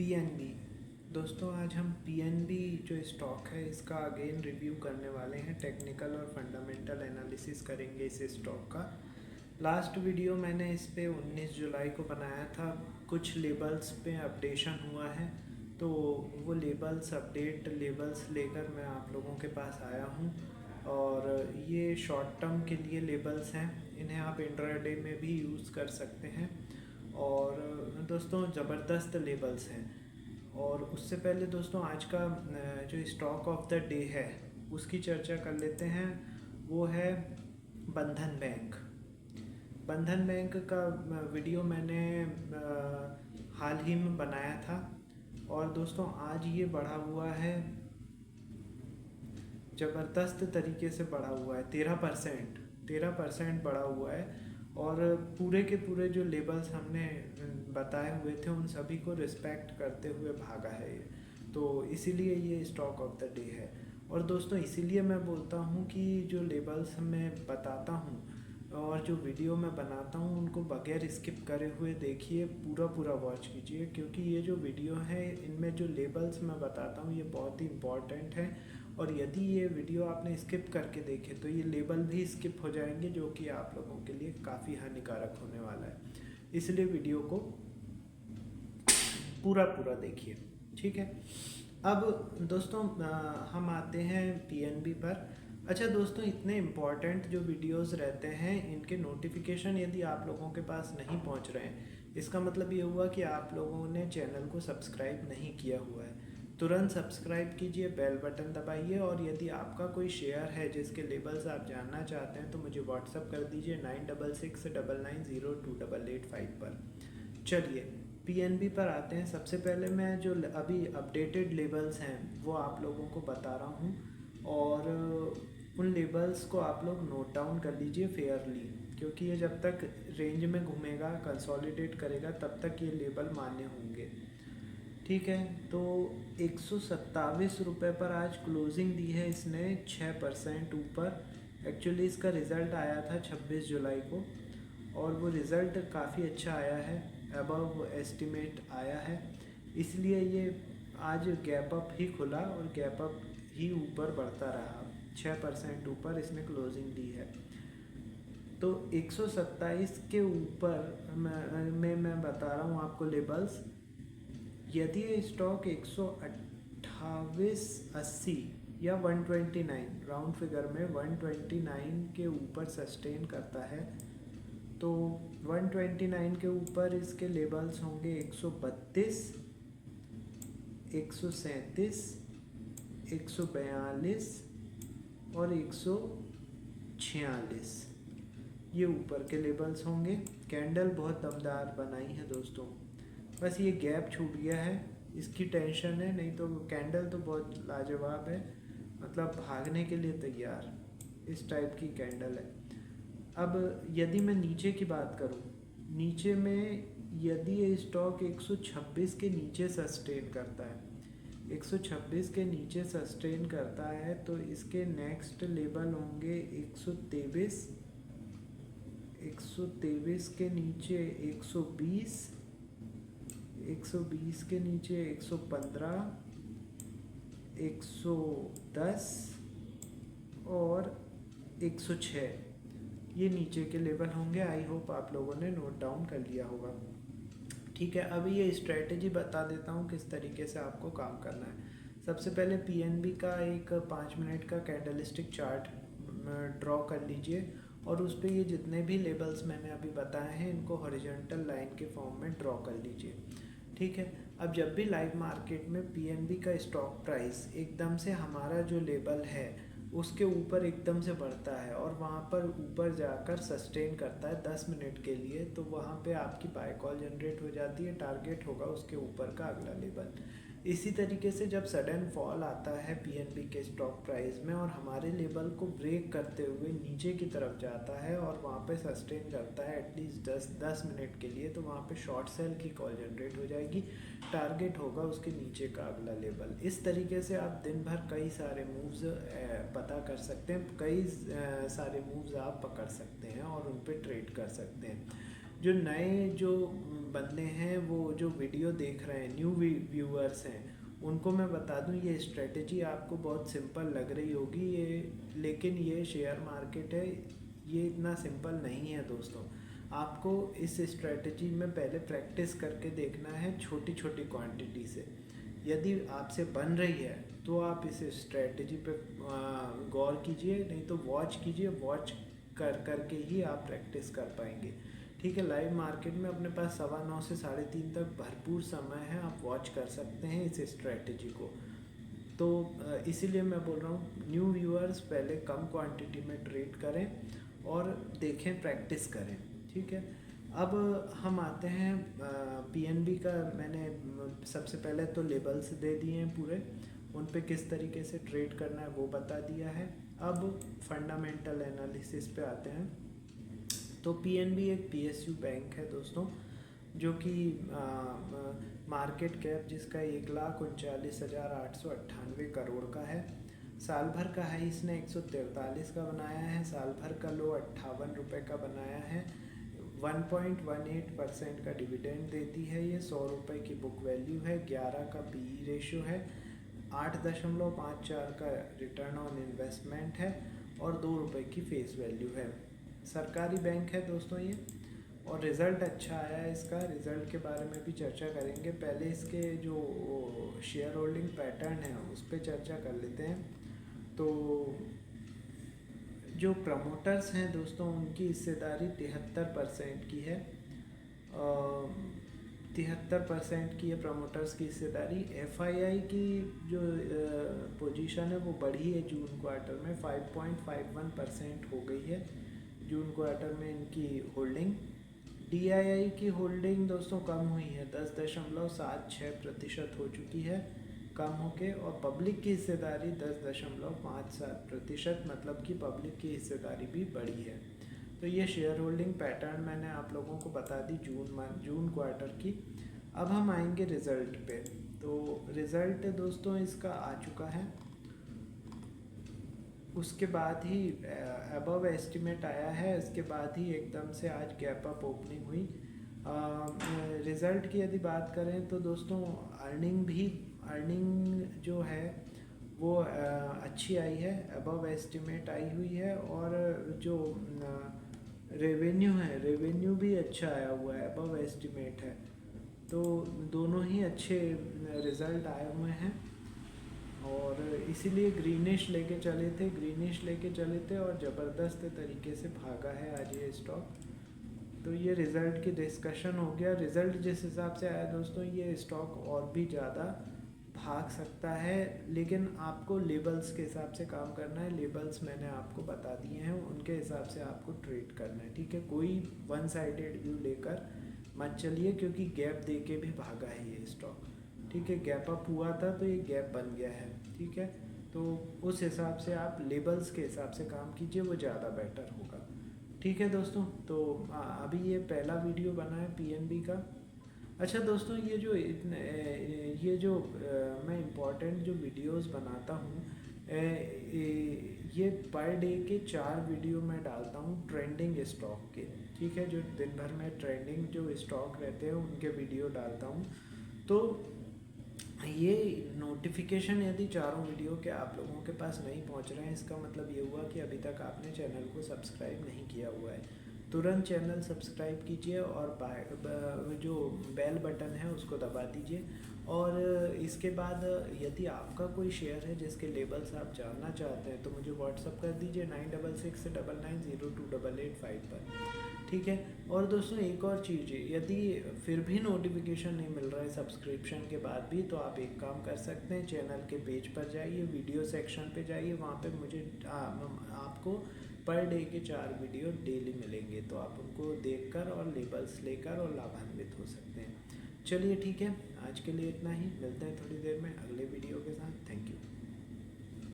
PNB. दोस्तों आज हम पीएनबी जो स्टॉक है इसका अगेन रिव्यू करने वाले हैं। टेक्निकल और फंडामेंटल एनालिसिस करेंगे इस स्टॉक का। लास्ट वीडियो मैंने इस पे 19 जुलाई को बनाया था। कुछ लेबल्स पे अपडेशन हुआ है तो वो लेबल्स लेकर मैं आप लोगों के पास आया हूँ। और ये शॉर्ट टर्म के लिए लेबल्स हैं, इन्हें आप इंट्राडे में भी यूज़ कर सकते हैं। और दोस्तों ज़बरदस्त लेबल्स हैं। और उससे पहले दोस्तों आज का जो स्टॉक ऑफ द डे है उसकी चर्चा कर लेते हैं। वो है बंधन बैंक। बंधन बैंक का वीडियो मैंने हाल ही में बनाया था और दोस्तों आज ये बढ़ा हुआ है, ज़बरदस्त तरीके से बढ़ा हुआ है। 13% बढ़ा हुआ है। और पूरे के पूरे जो लेबल्स हमने बताए हुए थे उन सभी को रिस्पेक्ट करते हुए भागा है ये, तो इसीलिए ये स्टॉक ऑफ द डे है। और दोस्तों इसीलिए मैं बोलता हूँ कि जो लेबल्स मैं बताता हूँ और जो वीडियो मैं बनाता हूँ उनको बगैर स्किप करे हुए देखिए, पूरा वॉच कीजिए, क्योंकि ये जो वीडियो है इनमें जो लेबल्स मैं बताता हूँ ये बहुत ही इम्पॉर्टेंट है। और यदि ये वीडियो आपने स्किप करके देखे तो ये लेबल भी स्किप हो जाएंगे, जो कि आप लोगों के लिए काफ़ी हानिकारक होने वाला है। इसलिए वीडियो को पूरा देखिए, ठीक है। अब दोस्तों हम आते हैं पीएनबी पर। अच्छा दोस्तों, इतने इम्पॉर्टेंट जो वीडियोस रहते हैं इनके नोटिफिकेशन यदि आप लोगों के पास नहीं पहुंच रहे हैं, इसका मतलब ये हुआ कि आप लोगों ने चैनल को सब्सक्राइब नहीं किया हुआ है। तुरंत सब्सक्राइब कीजिए, बेल बटन दबाइए। और यदि आपका कोई शेयर है जिसके लेबल्स आप जानना चाहते हैं तो मुझे व्हाट्सअप कर दीजिए 9669928885 पर। चलिए पीएनबी पर आते हैं। सबसे पहले मैं जो अभी अपडेटेड लेबल्स हैं वो आप लोगों को बता रहा हूँ, और उन लेबल्स को आप लोग नोट डाउन कर लीजिए फेयरली, क्योंकि ये जब तक रेंज में घूमेगा, कंसोलिडेट करेगा, तब तक ये लेबल मान्य होंगे, ठीक है। तो 127 रुपये पर आज क्लोजिंग दी है इसने, 6% ऊपर। एक्चुअली इसका रिज़ल्ट आया था 26 जुलाई को और वो रिज़ल्ट काफ़ी अच्छा आया है, अबव एस्टिमेट आया है। इसलिए ये आज गैप अप ही खुला और गैप अप ही ऊपर बढ़ता रहा। 6% ऊपर इसने क्लोजिंग दी है। तो 127 के ऊपर मैं बता रहा हूँ आपको लेबल्स। यदि ये स्टॉक 128.80 या 129, राउंड फिगर में 129 के ऊपर सस्टेन करता है तो 129 के ऊपर इसके लेबल्स होंगे 132, 137, 142 और 146। ये ऊपर के लेबल्स होंगे। कैंडल बहुत दमदार बनाई है दोस्तों, बस ये गैप छूट गया है, इसकी टेंशन है, नहीं तो कैंडल तो बहुत लाजवाब है, मतलब भागने के लिए तैयार, इस टाइप की कैंडल है। अब यदि मैं नीचे की बात करूं, नीचे में यदि ये स्टॉक 126 के नीचे सस्टेन करता है, 126 के नीचे सस्टेन करता है तो इसके नेक्स्ट लेवल होंगे 123, 123 के नीचे 120, 120 के नीचे 115, 110 और 106। ये नीचे के लेवल होंगे। आई होप आप लोगों ने नोट डाउन कर लिया होगा, ठीक है। अभी ये स्ट्रेटजी बता देता हूँ किस तरीके से आपको काम करना है। सबसे पहले पीएनबी का एक 5 मिनट का कैंडलस्टिक चार्ट ड्रॉ कर लीजिए और उस पर ये जितने भी लेबल्स मैंने अभी बताए हैं इनको हॉरिजॉन्टल लाइन के फॉर्म में ड्रॉ कर लीजिए, ठीक है। अब जब भी लाइव मार्केट में पीएनबी का स्टॉक प्राइस एकदम से हमारा जो लेबल है उसके ऊपर एकदम से बढ़ता है और वहाँ पर ऊपर जाकर सस्टेन करता है 10 मिनट के लिए, तो वहाँ पे आपकी बाय कॉल जनरेट हो जाती है। टारगेट होगा उसके ऊपर का अगला लेवल। इसी तरीके से जब सडन फॉल आता है पीएनबी के स्टॉक प्राइस में और हमारे लेवल को ब्रेक करते हुए नीचे की तरफ जाता है और वहाँ पे सस्टेन करता है एटलीस्ट 10 मिनट के लिए, तो वहाँ पे शॉर्ट सेल की कॉल जनरेट हो जाएगी। टारगेट होगा उसके नीचे का अगला लेवल। इस तरीके से आप दिन भर कई सारे मूव्स पता कर सकते हैं, कई सारे मूव्स आप पकड़ सकते हैं और उन पर ट्रेड कर सकते हैं। जो नए जो बंदे हैं वो जो वीडियो देख रहे हैं, न्यू व्यूअर्स हैं, उनको मैं बता दूं ये स्ट्रेटजी आपको बहुत सिंपल लग रही होगी ये, लेकिन ये शेयर मार्केट है, ये इतना सिंपल नहीं है दोस्तों। आपको इस स्ट्रेटजी में पहले प्रैक्टिस करके देखना है छोटी छोटी क्वांटिटी से। यदि आपसे बन रही है तो आप इस स्ट्रेटजी पे गौर कीजिए, नहीं तो वॉच कीजिए, वॉच कर करके ही आप प्रैक्टिस कर पाएंगे। ठीक है, लाइव मार्केट में अपने पास 9:15 से 3:30 तक भरपूर समय है, आप वॉच कर सकते हैं इस स्ट्रेटजी को। तो इसीलिए मैं बोल रहा हूँ न्यू व्यूअर्स पहले कम क्वांटिटी में ट्रेड करें और देखें, प्रैक्टिस करें। ठीक है, अब हम आते हैं पीएनबी का। मैंने सबसे पहले तो लेबल्स दे दिए हैं पूरे, उन पे किस तरीके से ट्रेड करना है वो बता दिया है। अब फंडामेंटल एनालिसिस पे आते हैं। तो पीएनबी एक पीएसयू बैंक है दोस्तों, जो कि मार्केट कैप जिसका 1,39,898 करोड़ का है। साल भर का हाई इसने 143 का बनाया है, साल भर का लो 58 रुपये का बनाया है। 1.18% का डिविडेंड देती है ये, 100 रुपये की बुक वैल्यू है, 11 का पीई रेशियो है, 8.54 का रिटर्न ऑन इन्वेस्टमेंट है और 2 रुपये की फेस वैल्यू है। सरकारी बैंक है दोस्तों ये, और रिज़ल्ट अच्छा आया है इसका। रिज़ल्ट के बारे में भी चर्चा करेंगे, पहले इसके जो शेयर होल्डिंग पैटर्न है उस पर चर्चा कर लेते हैं। तो जो प्रमोटर्स हैं दोस्तों उनकी हिस्सेदारी 73% की है, 73% की है प्रमोटर्स की हिस्सेदारी। एफआईआई की जो पोजीशन है वो बढ़ी है जून क्वार्टर में, 5.51% हो गई है जून क्वार्टर में इनकी होल्डिंग। डीआईआई की होल्डिंग दोस्तों कम हुई है, 10.76% हो चुकी है कम होके, और पब्लिक की हिस्सेदारी 10.57%, मतलब कि पब्लिक की हिस्सेदारी भी बढ़ी है। तो ये शेयर होल्डिंग पैटर्न मैंने आप लोगों को बता दी जून क्वार्टर की। अब हम आएंगे रिज़ल्ट पे। तो रिज़ल्ट दोस्तों इसका आ चुका है, उसके बाद ही अबव एस्टिमेट आया है, इसके बाद ही एकदम से आज गैप अप ओपनिंग हुई। रिज़ल्ट की यदि बात करें तो दोस्तों अर्निंग जो है वो अच्छी आई है, अबव एस्टिमेट आई हुई है, और जो रेवेन्यू भी अच्छा आया हुआ है, अबव एस्टिमेट है। तो दोनों ही अच्छे रिज़ल्ट आए हुए हैं, और इसीलिए ग्रीनिश लेके चले थे और ज़बरदस्त तरीके से भागा है आज ये स्टॉक। तो ये रिज़ल्ट की डिस्कशन हो गया। रिज़ल्ट जिस हिसाब से आया दोस्तों, ये स्टॉक और भी ज़्यादा भाग सकता है, लेकिन आपको लेबल्स के हिसाब से काम करना है। लेबल्स मैंने आपको बता दिए हैं, उनके हिसाब से आपको ट्रेड करना है। ठीक है, कोई वन साइडेड व्यू लेकर मत चलिए, क्योंकि गैप दे के भी भागा है ये स्टॉक। ठीक है, गैप अप हुआ था तो ये गैप बन गया है। ठीक है, तो उस हिसाब से आप लेबल्स के हिसाब से काम कीजिए, वो ज़्यादा बेटर होगा। ठीक है दोस्तों, तो अभी ये पहला वीडियो बना है पीएनबी का। अच्छा दोस्तों, ये जो मैं इम्पॉर्टेंट जो वीडियोस बनाता हूँ, ये पर डे के 4 वीडियो मैं डालता हूँ ट्रेंडिंग स्टॉक के। ठीक है, जो दिन भर में ट्रेंडिंग जो स्टॉक रहते हैं उनके वीडियो डालता हूँ। तो ये नोटिफिकेशन यदि चारों वीडियो के आप लोगों के पास नहीं पहुंच रहे हैं, इसका मतलब ये हुआ कि अभी तक आपने चैनल को सब्सक्राइब नहीं किया हुआ है। तुरंत चैनल सब्सक्राइब कीजिए और जो बेल बटन है उसको दबा दीजिए। और इसके बाद यदि आपका कोई शेयर है जिसके लेबल्स आप जानना चाहते हैं तो मुझे व्हाट्सअप कर दीजिए 9669902885 पर। ठीक है, और दोस्तों एक और चीज़, यदि फिर भी नोटिफिकेशन नहीं मिल रहा है सब्सक्रिप्शन के बाद भी, तो आप एक काम कर सकते हैं, चैनल के पेज पर जाइए, वीडियो सेक्शन पे जाइए, वहाँ पे मुझे आपको पर डे के 4 वीडियो डेली मिलेंगे, तो आप उनको देखकर और लेबल्स लेकर और लाभान्वित हो सकते हैं। चलिए ठीक है, आज के लिए इतना ही, मिलते हैं थोड़ी देर में अगले वीडियो के साथ। Thank you.